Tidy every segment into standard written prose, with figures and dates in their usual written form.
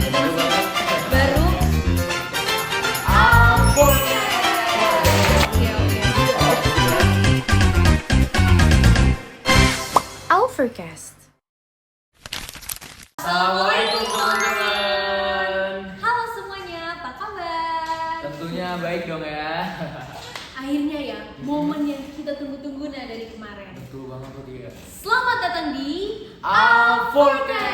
Bener banget. Baru Ampun. Overcast. Assalamualaikum teman-teman. Halo semuanya, apa kabar? Tentunya baik dong ya. Akhirnya ya, momen yang kita tunggu-tunggu dari kemarin. Betul banget tuh dia. Selamat datang di Overcast.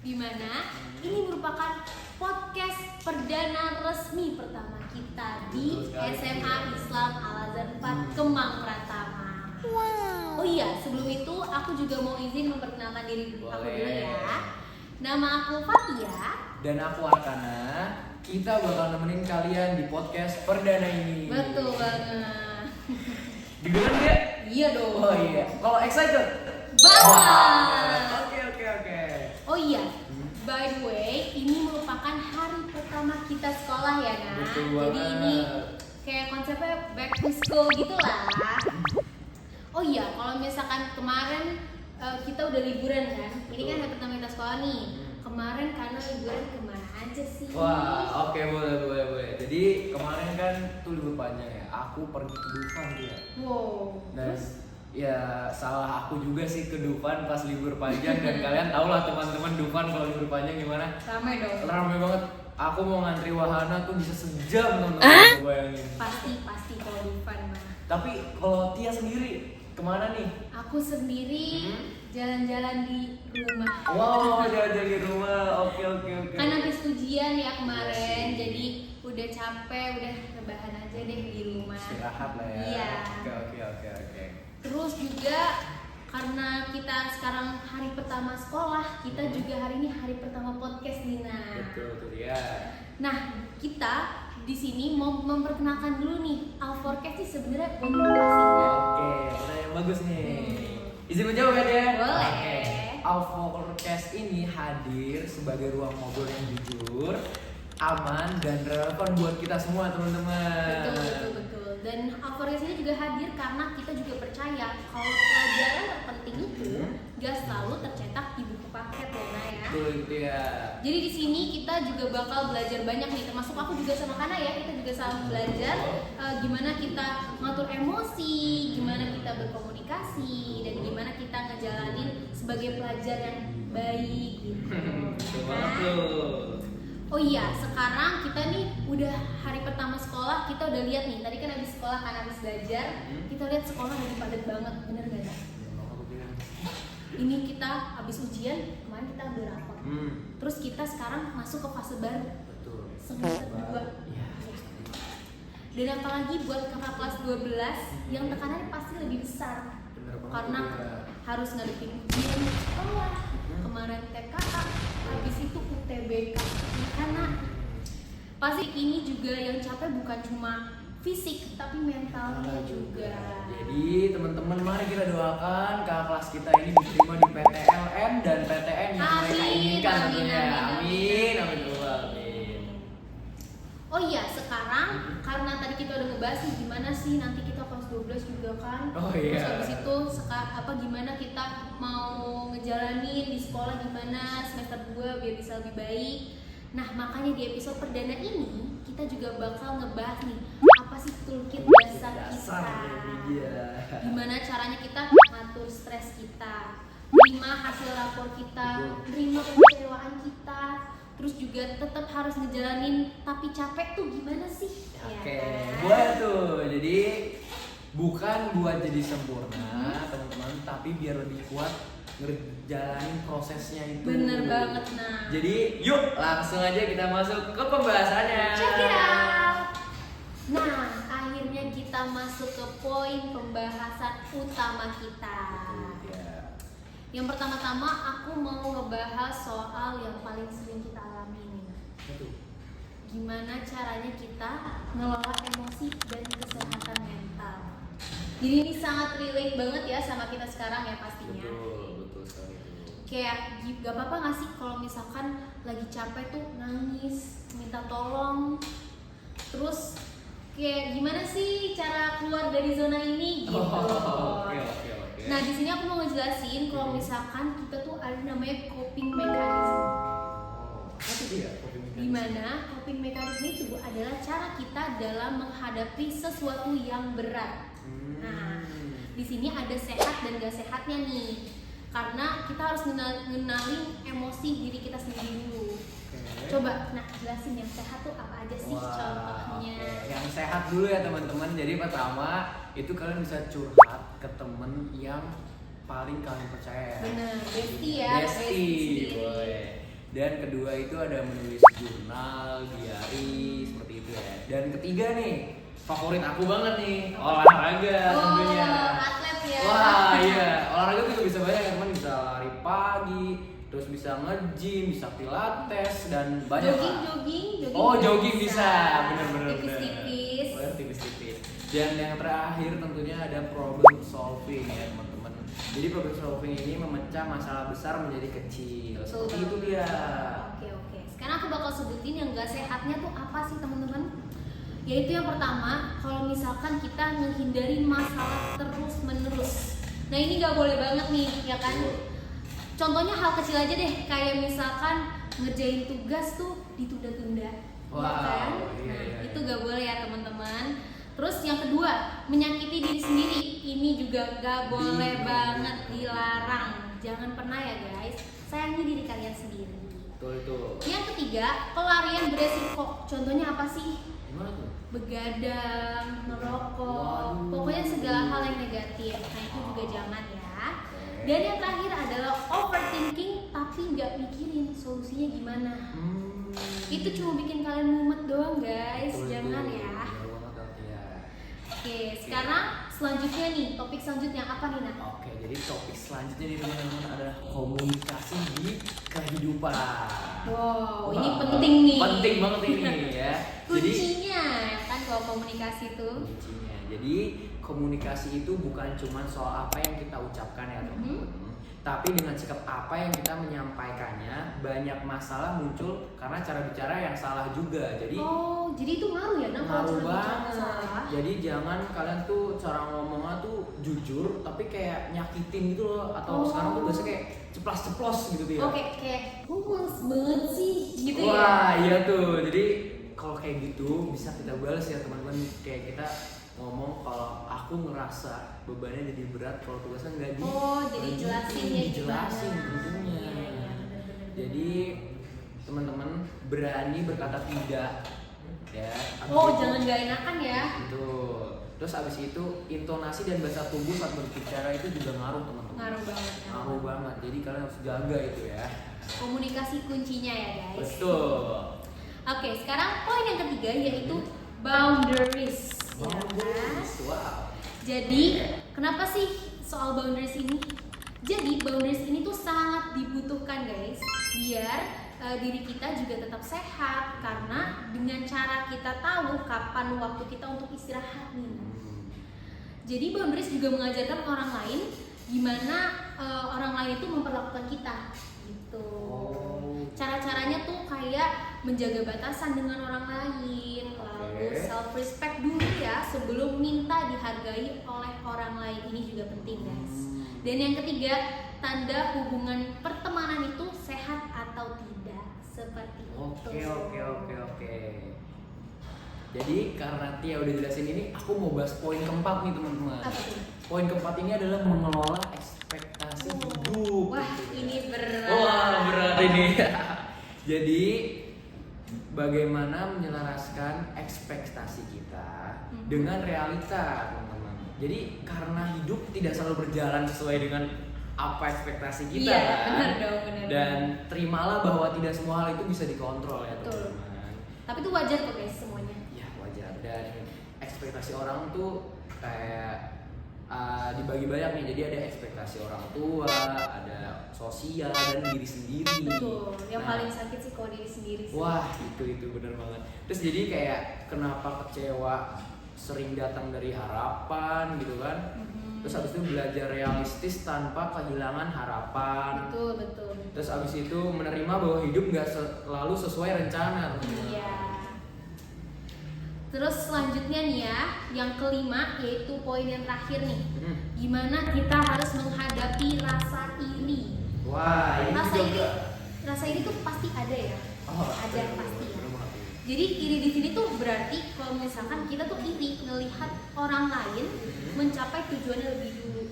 Dimana ini merupakan podcast perdana resmi pertama kita di Betul sekali. SMA Islam Al-Azhar 4 Kemang Pratama. Oh iya, sebelum itu aku juga mau izin memperkenalkan diri aku Boleh. dulu ya. Nama aku Fatia. Dan aku Arkana. Kita bakal nemenin kalian di podcast perdana ini. Betul banget. Didengar dia? Iya dong. Oh iya. Kalau excited? Banget. Oke. Oh iya, by the way, ini merupakan hari pertama kita sekolah ya, Nah. Betul Jadi banget. ini kayak konsepnya back to school gitu lah. Oh iya, kalau misalkan kemarin kita udah liburan kan, ini kan hari pertama kita sekolah nih. Kemarin karena liburan kemana aja sih? Wah, oke boleh. Jadi kemarin kan tuh libur panjang ya. Aku pergi ke Dufan tuh ya. Wow. Dan Terus? ya salah aku juga sih ke Dufan pas libur panjang dan kalian tau lah teman-teman Dufan kalau libur panjang gimana? Ramai dong. Rame banget. Aku mau ngantri wahana tuh bisa sejam teman-teman, bayangin. Pasti kalau di fun mah. Tapi kalau Tia sendiri kemana nih? Aku sendiri jalan-jalan di rumah. Wow, jalan-jalan di rumah. Oke. Kan habis ujian ya kemarin, jadi udah capek, udah rebahan aja deh di rumah. Istirahat lah ya. Iya. Oke. Terus juga karena kita sekarang hari pertama sekolah, kita juga hari ini hari pertama podcast Nina. Betul tuh dia. Nah, kita di sini mau memperkenalkan dulu nih, Alforcast sih sebenarnya untuk apa sih, Nak? Oke, pertanyaan bagus nih. Izin menjawab ya, Dea? Boleh. Oke. Alforcast ini hadir sebagai ruang ngobrol yang jujur, aman, dan relevan buat kita semua, teman-teman. Betul. Dan Alforcast ini juga hadir karena kita juga percaya kalau pelajaran terpenting itu gak selalu tercetak di buku paket ya, Nak ya. Betul itu ya. Jadi di sini kita juga bakal belajar banyak nih, termasuk aku juga sama Kana ya, kita juga sama belajar gimana kita ngatur emosi, gimana kita berkomunikasi, dan gimana kita ngejalanin sebagai pelajar yang baik gitu. Betul Kan? banget tuh. Oh iya, sekarang kita nih udah hari pertama sekolah, kita udah lihat nih, tadi kan habis sekolah kan habis belajar, kita lihat sekolah lagi padat banget, bener gak ya? Ini kita habis ujian, kemarin kita ambil rapor. Terus kita sekarang masuk ke fase baru, Betul. semester 2. Iya. Dan apalagi buat kakak kelas 12 yang tekanannya pasti lebih besar. Bener banget Karena tuh ya. harus ngadepin ujian di sekolah, kemarin TKA, habis itu UTBK. Karena pasti ini juga yang capek bukan cuma fisik tapi mentalnya juga. Jadi teman-teman mari kita doakan kakak kelas kita ini diterima di PTLN dan PTN yang mereka inginkan tentunya. Amin. Oh iya, sekarang karena tadi kita udah ngebahas nih gimana sih nanti kita kelas 12 juga kan. Oh iya. Terus habis itu gimana kita mau ngejalanin di sekolah gimana semester 2 biar bisa lebih baik. Nah, makanya di episode perdana ini kita juga bakal ngebahas nih apa sih toolkit dasar kita. Gimana caranya kita ngatur stres kita, terima hasil rapor kita, terima kekecewaan kita, terus juga tetap harus ngejalanin tapi capek tuh gimana sih? Oke, Ya kan? buat tuh. Jadi bukan buat jadi sempurna, teman-teman, tapi biar lebih kuat ngejalanin prosesnya itu. Bener banget, Nah. Jadi yuk langsung aja kita masuk ke pembahasannya. Check it out. Nah, akhirnya kita masuk ke poin pembahasan utama kita. Ya. Yang pertama-tama aku mau ngebahas soal yang paling sering kita alami nih. Betul. Gimana caranya kita ngelola emosi dan kesehatan mental. Jadi ini sangat relate banget ya sama kita sekarang ya pastinya. Betul sekali. Kayak gak apa-apa gak sih kalau misalkan lagi capek tuh nangis, minta tolong. Terus kayak gimana sih cara keluar dari zona ini gitu. Oke. Nah, di sini aku mau ngejelasin kalau misalkan kita tuh ada namanya coping mechanism. Apa tuh dia coping mechanism? Dimana coping mechanism itu adalah cara kita dalam menghadapi sesuatu yang berat. Nah, di sini ada sehat dan gak sehatnya nih. Karena kita harus ngenalin emosi diri kita sendiri dulu. Coba, nah jelasin yang sehat tuh apa aja sih contohnya? Yang sehat dulu ya teman-teman. Jadi pertama itu kalian bisa curhat ke temen yang paling kalian percaya. Bener, bestie ya. Bestie, boleh. Dan kedua itu ada menulis jurnal, diary, seperti itu ya. Dan ketiga nih, favorit aku banget nih, olahraga tentunya. Atlet ya. Wah iya, olahraga juga bisa banyak ya teman, bisa lari pagi, terus bisa nge-gym, bisa pilates dan banyak. Jogging. Oh jogging bisa, bener. Tipis-tipis. Tipis-tipis. Dan yang terakhir tentunya ada problem solving ya teman-teman. Jadi problem solving ini memecah masalah besar menjadi kecil. Seperti itu dia. Oke. Sekarang aku bakal sebutin yang gak sehatnya tuh apa sih teman-teman? Yaitu yang pertama, kalau misalkan kita ngehindari masalah terus-menerus. Nah ini gak boleh banget nih, ya kan? Contohnya hal kecil aja deh, kayak misalkan ngerjain tugas tuh ditunda-tunda. Wow, ya kan? iya. Itu gak boleh ya teman-teman. Terus yang kedua, menyakiti diri sendiri. Ini juga gak boleh banget, dilarang. Jangan pernah ya guys, sayangi diri kalian sendiri. Betul itu. Yang ketiga, pelarian beresiko. Contohnya apa sih? Gimana tuh? Begadang, merokok, Waduh. pokoknya segala hal yang negatif. Nah itu juga jangan ya. Dan yang terakhir adalah overthinking tapi nggak mikirin solusinya gimana. Itu cuma bikin kalian mumet doang guys, Betul jangan itu. ya. Betul banget, ya. Oke, sekarang selanjutnya nih, topik selanjutnya apa nih Nak? Oke, jadi topik selanjutnya nih teman-teman adalah komunikasi di kehidupan. Wow, ini penting nih. Penting banget ini ya. Kuncinya ya kan kalau komunikasi tuh. Kuncinya. Jadi komunikasi itu bukan cuma soal apa yang kita ucapkan ya teman-teman. Tapi dengan sikap apa yang kita menyampaikannya, banyak masalah muncul karena cara bicara yang salah juga. Jadi jadi itu ngaruh ya Nak kalau ngaruh cara bicara banget. salah? Jadi jangan kalian tuh cara ngomongnya tuh jujur tapi kayak nyakitin gitu loh. Atau sekarang tuh biasanya kayak ceplas-ceplos gitu ya. Oke, kayak males banget sih gitu ya. Wah, iya tuh. Jadi kalau kayak gitu bisa kita balas ya teman-teman. Kayak kita ngomong kalau aku ngerasa bebannya jadi berat kalau tugasnya nggak di. Jadi jelasin ya dijelasin gimana. tentunya. Iya, bener-bener. Jadi teman-teman berani berkata tidak ya. Jangan gak enakan ya. Betul. Terus abis itu intonasi dan bahasa tubuh saat berbicara itu juga ngaruh teman-teman. Ngaruh banget. Ngaruh banget. Jadi kalian harus jaga itu ya. Komunikasi kuncinya ya guys. Betul. Oke, sekarang poin yang ketiga yaitu boundaries. Ya kan? Boundaries. Wow. Jadi kenapa sih soal boundaries ini? Jadi boundaries ini tuh sangat dibutuhkan guys, biar diri kita juga tetap sehat, karena dengan cara kita tahu kapan waktu kita untuk istirahat nih. Jadi boundaries juga mengajarkan orang lain gimana orang lain itu memperlakukan kita gitu. Cara-caranya tuh kayak menjaga batasan dengan orang lain, lalu self respect dulu ya sebelum minta dihargai oleh orang lain. Ini juga penting guys. Dan yang ketiga, tanda hubungan pertemanan itu sehat atau tidak, seperti itu. Oke. Jadi karena Tia udah jelasin ini, aku mau bahas poin keempat nih teman-teman. Apa tuh? Poin keempat ini adalah mengelola ekspektasi hidup. Wah, ini berat. Wah, berat ini. Jadi bagaimana menyelaraskan ekspektasi kita dengan realita, teman-teman. Jadi karena hidup tidak selalu berjalan sesuai dengan apa ekspektasi kita, Iya, kan? benar dong, benar. Dan terimalah bahwa tidak semua hal itu bisa dikontrol ya, Betul. teman-teman. Tapi itu wajar kok guys semuanya. Ya wajar. Dan ekspektasi orang tuh kayak dibagi banyak nih. Jadi ada ekspektasi orang tua, ada sosial dan diri sendiri. Betul. Yang paling sakit sih kalau diri sendiri sih. Wah, itu benar banget. Terus jadi kayak kenapa kecewa sering datang dari harapan gitu kan. Terus habis itu belajar realistis tanpa kehilangan harapan. Betul. Terus habis itu menerima bahwa hidup nggak selalu sesuai rencana. Iya. Terus selanjutnya nih ya, yang kelima yaitu poin yang terakhir nih. Hmm. Gimana kita harus menghadapi rasa iri. Wah, ini Rasa iri tuh pasti ada ya. Ada bener, pasti ya. bener banget. Jadi iri di sini tuh berarti kalau misalkan kita tuh iri ngelihat orang lain mencapai tujuannya lebih dulu.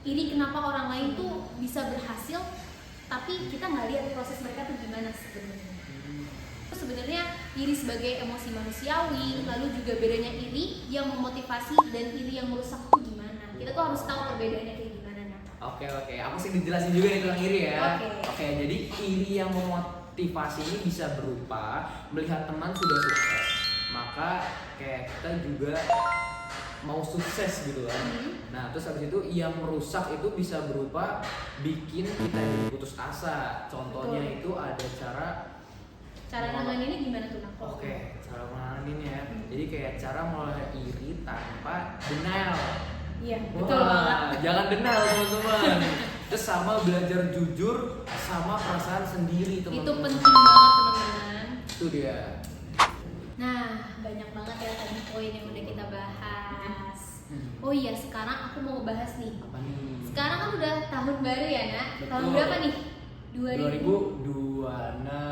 Iri kenapa orang lain tuh bisa berhasil, tapi kita nggak lihat proses mereka tuh gimana sebenarnya. Sebenarnya iri sebagai emosi manusiawi, lalu juga bedanya iri yang memotivasi dan iri yang merusak itu gimana. Kita tuh harus tahu perbedaannya kayak gimana. Nah. Oke, aku sih dijelasin juga nih tentang iri ya. Oke, jadi iri yang memotivasi ini bisa berupa melihat teman sudah sukses, maka kayak kita juga mau sukses gitu kan. Nah, terus habis itu yang merusak itu bisa berupa bikin kita jadi putus asa. Contohnya itu ada cara nanganinnya gimana tuh, Nak? Oke, cara menanganinnya ya. Jadi kayak cara mulai iri tanpa denial. Iya, betul banget. Jangan denial teman-teman. Terus sama belajar jujur sama perasaan sendiri teman-teman. Itu penting banget teman-teman. Itu dia. Nah, banyak banget ya tadi poin yang udah kita bahas. Oh iya, sekarang aku mau bahas nih. Apa nih? Sekarang kan udah tahun baru ya, Nak? Betul. Tahun berapa nih? 2026.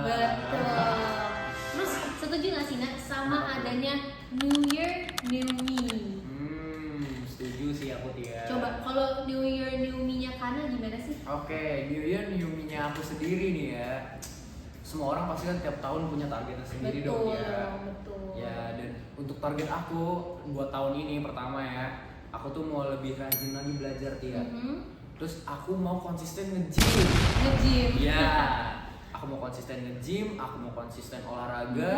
Betul. Terus setuju gak sih, Nak, sama adanya New Year, New Me? Setuju sih aku dia. Coba kalau New Year, New Me-nya Kana gimana sih? Oke, New Year, New Me-nya aku sendiri nih ya. Semua orang pasti kan tiap tahun punya targetnya sendiri dong ya. Betul. Ya, dan untuk target aku buat tahun ini pertama ya, aku tuh mau lebih rajin lagi belajar Tia. Terus aku mau konsisten nge-gym. Ya, aku mau konsisten nge-gym, aku mau konsisten olahraga,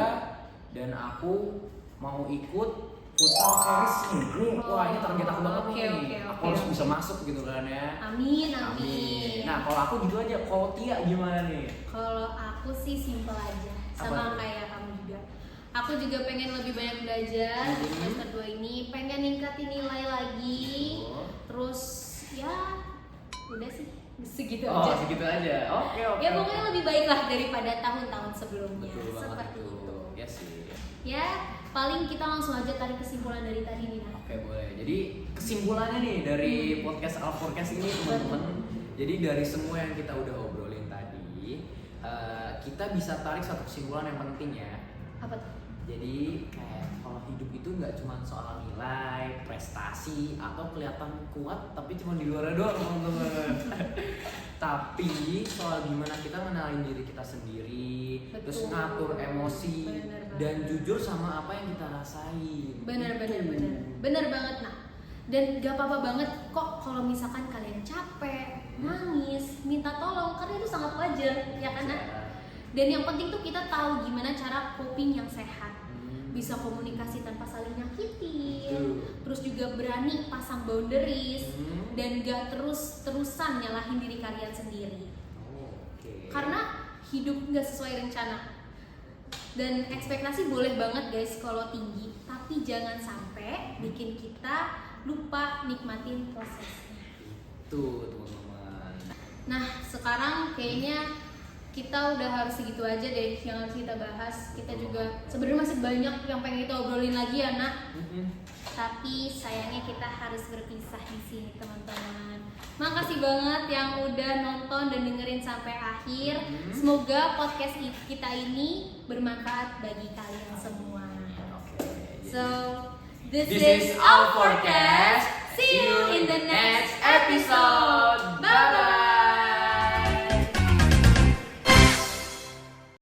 dan aku mau ikut futsal series nih. Wah, ini target aku banget nih. Aku harus bisa masuk gitu kan ya. Amin. Nah, kalau aku gitu aja. Kalau Tia gimana nih? Kalau aku sih simple aja, sama kayak kamu juga. Aku juga pengen lebih banyak belajar di semester 2 ini, pengen ningkatin nilai lagi. Terus ya udah sih segitu aja. Segitu aja. Oke. Ya pokoknya lebih baik lah daripada tahun-tahun sebelumnya. Betul banget Seperti itu. Ya sih. Ya, paling kita langsung aja tarik kesimpulan dari tadi nih, Nah. Oke, boleh. Jadi kesimpulannya nih dari podcast Alforcast ini teman-teman. Jadi dari semua yang kita udah obrolin tadi, kita bisa tarik satu kesimpulan yang penting ya. Apa tuh? Jadi kayak kalau hidup itu nggak cuma soal nilai, prestasi, atau kelihatan kuat tapi cuma di luar doang teman-teman. Tapi soal gimana kita mengenalin diri kita sendiri, terus ngatur emosi, dan jujur sama apa yang kita rasain. Bener banget, Nah. Dan gak apa-apa banget kok kalau misalkan kalian capek, nangis, minta tolong, karena itu sangat wajar, ya kan, Nah? Dan yang penting tuh kita tahu gimana cara coping yang sehat. Bisa komunikasi tanpa saling nyakitin, terus juga berani pasang boundaries, dan gak terus-terusan nyalahin diri kalian sendiri. Karena hidup gak sesuai rencana. Dan ekspektasi boleh banget guys kalau tinggi, tapi jangan sampai bikin kita lupa nikmatin prosesnya. Tuh teman-teman. Nah, sekarang kayaknya kita udah harus segitu aja deh yang harus kita bahas. Kita juga sebenarnya masih banyak yang pengen kita obrolin lagi ya, Nak. Tapi sayangnya kita harus berpisah di sini, teman-teman. Makasih banget yang udah nonton dan dengerin sampai akhir. Semoga podcast kita ini bermanfaat bagi kalian semua. So, this is our forecast. See you in the next episode. Bye bye.